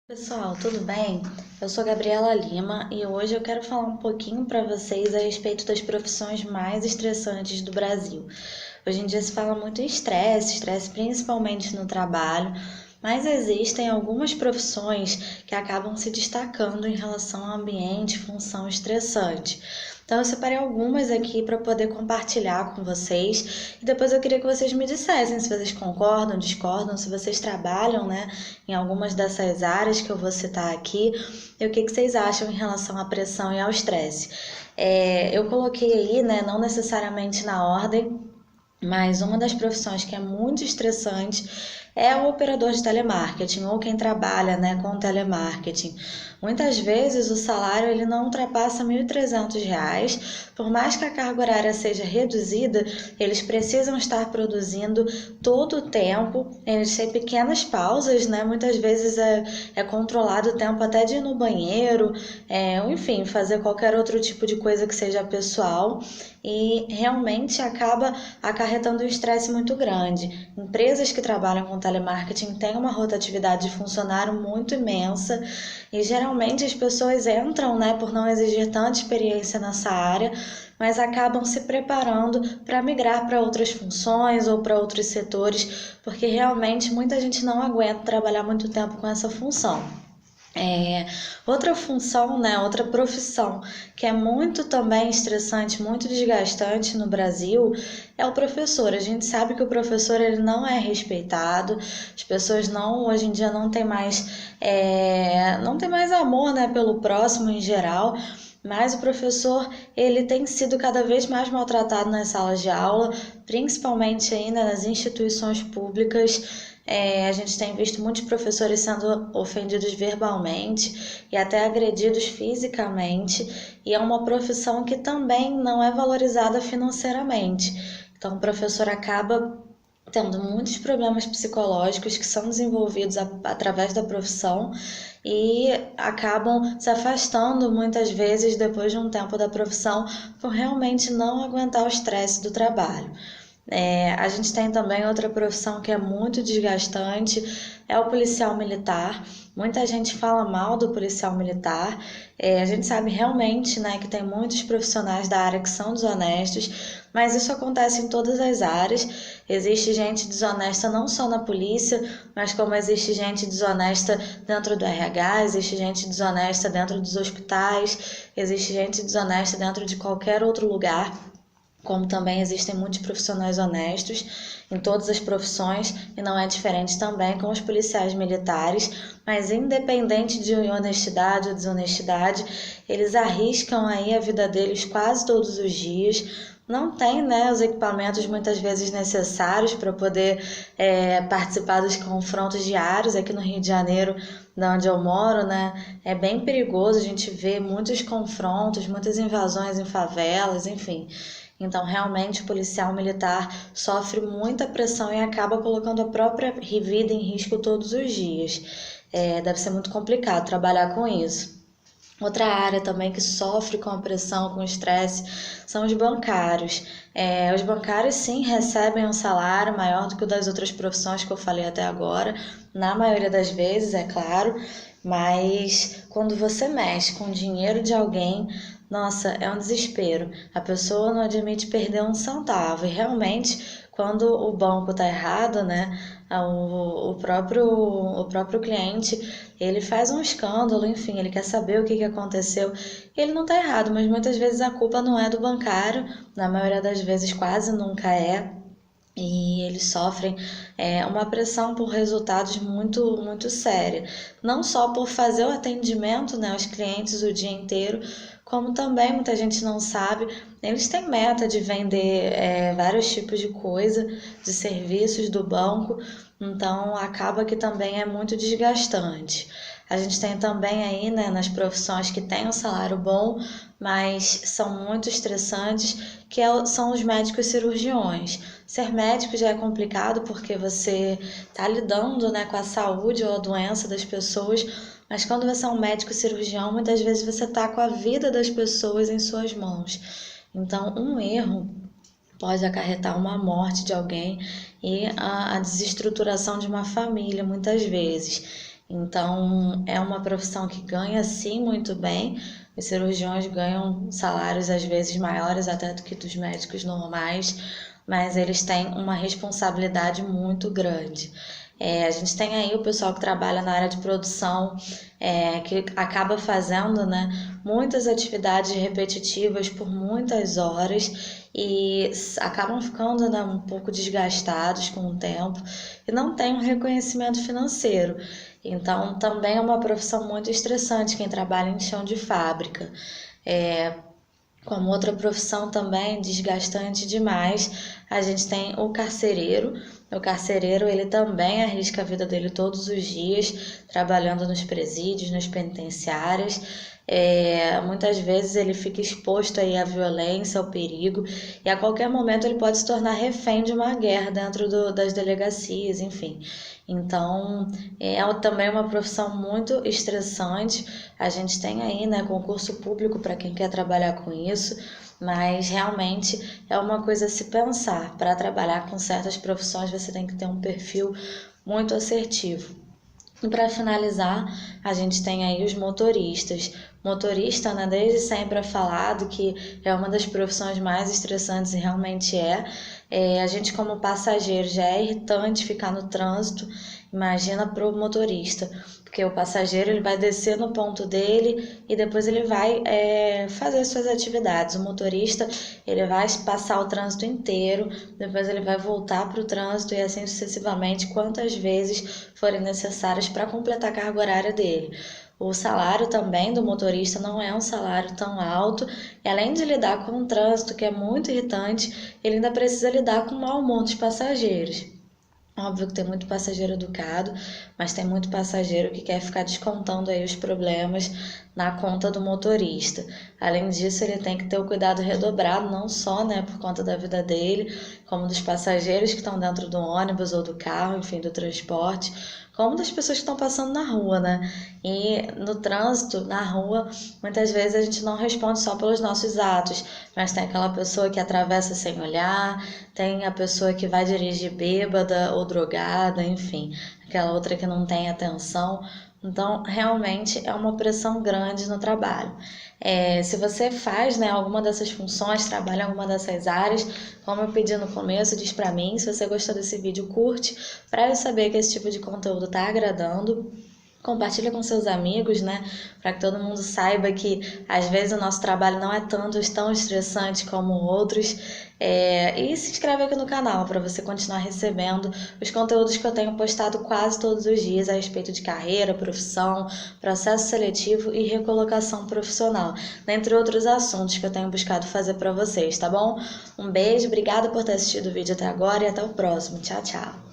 Pessoal, tudo bem? Eu sou Gabriela Lima e hoje eu quero falar um pouquinho para vocês a respeito das profissões mais estressantes do Brasil. Hoje em dia se fala muito em estresse principalmente no trabalho, mas existem algumas profissões que acabam se destacando em relação ao ambiente e função estressante. Então eu separei algumas aqui para poder compartilhar com vocês e depois eu queria que vocês me dissessem se vocês concordam, discordam, se vocês trabalham, em algumas dessas áreas que eu vou citar aqui e o que vocês acham em relação à pressão e ao estresse. Eu coloquei aí, não necessariamente na ordem, mas uma das profissões que é muito estressante é o operador de telemarketing ou quem trabalha, com telemarketing. Muitas vezes o salário ele não ultrapassa R$ 1.300. Por mais que a carga horária seja reduzida, eles precisam estar produzindo todo o tempo. Eles têm pequenas pausas, muitas vezes é controlado o tempo até de ir no banheiro, enfim, fazer qualquer outro tipo de coisa que seja pessoal. E realmente acaba acarretando um estresse muito grande. Empresas que trabalham com telemarketing têm uma rotatividade de funcionário muito imensa e geralmente as pessoas entram, por não exigir tanta experiência nessa área, mas acabam se preparando para migrar para outras funções ou para outros setores, porque realmente muita gente não aguenta trabalhar muito tempo com essa função. Outra função, outra profissão que é muito também estressante, muito desgastante no Brasil é o professor. A gente sabe que o professor ele não é respeitado, as pessoas não hoje em dia não tem mais amor, pelo próximo em geral. Mas o professor ele tem sido cada vez mais maltratado nas salas de aula, principalmente ainda nas instituições públicas. A gente tem visto muitos professores sendo ofendidos verbalmente e até agredidos fisicamente, e é uma profissão que também não é valorizada financeiramente. Então, o professor acaba tendo muitos problemas psicológicos que são desenvolvidos através da profissão e acabam se afastando muitas vezes depois de um tempo da profissão por realmente não aguentar o estresse do trabalho. A gente tem também outra profissão que é muito desgastante, é o policial militar. Muita gente fala mal do policial militar. A gente sabe realmente, que tem muitos profissionais da área que são desonestos, mas isso acontece em todas as áreas. Existe gente desonesta não só na polícia, mas como existe gente desonesta dentro do RH, existe gente desonesta dentro dos hospitais, existe gente desonesta dentro de qualquer outro lugar. Como também existem muitos profissionais honestos em todas as profissões, e não é diferente também com os policiais militares, mas independente de honestidade ou desonestidade, eles arriscam aí a vida deles quase todos os dias, não tem, os equipamentos muitas vezes necessários para poder participar dos confrontos diários. Aqui no Rio de Janeiro, da onde eu moro, é bem perigoso, a gente vê muitos confrontos, muitas invasões em favelas, enfim. Então, realmente, o policial militar sofre muita pressão e acaba colocando a própria vida em risco todos os dias. Deve ser muito complicado trabalhar com isso. Outra área também que sofre com a pressão, com o estresse, são os bancários. Os bancários, sim, recebem um salário maior do que o das outras profissões que eu falei até agora, na maioria das vezes, é claro, mas quando você mexe com o dinheiro de alguém, nossa, é um desespero. A pessoa não admite perder um centavo. E realmente, quando o banco está errado, o próprio cliente, ele faz um escândalo, enfim, ele quer saber o que aconteceu. Ele não está errado, mas muitas vezes a culpa não é do bancário, na maioria das vezes quase nunca é. E eles sofrem uma pressão por resultados muito, muito séria. Não só por fazer o atendimento, aos clientes o dia inteiro, como também muita gente não sabe, eles têm meta de vender vários tipos de coisa, de serviços do banco, então acaba que também é muito desgastante. A gente tem também aí, nas profissões que têm um salário bom, mas são muito estressantes, são os médicos cirurgiões. Ser médico já é complicado porque você está lidando, com a saúde ou a doença das pessoas, mas quando você é um médico cirurgião, muitas vezes você está com a vida das pessoas em suas mãos. Então, um erro pode acarretar uma morte de alguém e a desestruturação de uma família, muitas vezes. Então, é uma profissão que ganha sim muito bem. Os cirurgiões ganham salários às vezes maiores até do que dos médicos normais, mas eles têm uma responsabilidade muito grande. A gente tem aí o pessoal que trabalha na área de produção, que acaba fazendo, né, muitas atividades repetitivas por muitas horas e acabam ficando, né, um pouco desgastados com o tempo e não tem um reconhecimento financeiro. Então, também é uma profissão muito estressante quem trabalha em chão de fábrica. Como outra profissão também desgastante demais, a gente tem o carcereiro. O carcereiro, ele também arrisca a vida dele todos os dias, trabalhando nos presídios, nas penitenciárias. Muitas vezes ele fica exposto aí à violência, ao perigo, e a qualquer momento ele pode se tornar refém de uma guerra dentro das delegacias, enfim. Então, é também uma profissão muito estressante. A gente tem aí, né, concurso público para quem quer trabalhar com isso, mas realmente é uma coisa a se pensar. Para trabalhar com certas profissões, você tem que ter um perfil muito assertivo. E para finalizar, a gente tem aí os motoristas. Motorista, né, desde sempre é falado que é uma das profissões mais estressantes e realmente a gente como passageiro já é irritante ficar no trânsito, imagina para o motorista, porque o passageiro ele vai descer no ponto dele e depois ele vai fazer suas atividades. O motorista ele vai passar o trânsito inteiro, depois ele vai voltar para o trânsito e assim sucessivamente, quantas vezes forem necessárias para completar a carga horária dele. O salário também do motorista não é um salário tão alto, e além de lidar com o trânsito, que é muito irritante, ele ainda precisa lidar com o mau humor dos passageiros. Óbvio que tem muito passageiro educado, mas tem muito passageiro que quer ficar descontando aí os problemas na conta do motorista. Além disso, ele tem que ter o cuidado redobrado, não só, né, por conta da vida dele, como dos passageiros que estão dentro do ônibus ou do carro, enfim, do transporte, como das pessoas que estão passando na rua, né? E no trânsito, na rua, muitas vezes a gente não responde só pelos nossos atos, mas tem aquela pessoa que atravessa sem olhar, tem a pessoa que vai dirigir bêbada ou drogada, enfim, aquela outra que não tem atenção. Então, realmente é uma pressão grande no trabalho. Se você faz, né, alguma dessas funções, trabalha em alguma dessas áreas, como eu pedi no começo, diz pra mim. Se você gostou desse vídeo, curte, para eu saber que esse tipo de conteúdo tá agradando. Compartilha com seus amigos, né? Para que todo mundo saiba que às vezes o nosso trabalho não é tão estressante como outros. E se inscreve aqui no canal para você continuar recebendo os conteúdos que eu tenho postado quase todos os dias a respeito de carreira, profissão, processo seletivo e recolocação profissional, dentre outros assuntos que eu tenho buscado fazer para vocês, tá bom? Um beijo, obrigada por ter assistido o vídeo até agora e até o próximo. Tchau, tchau!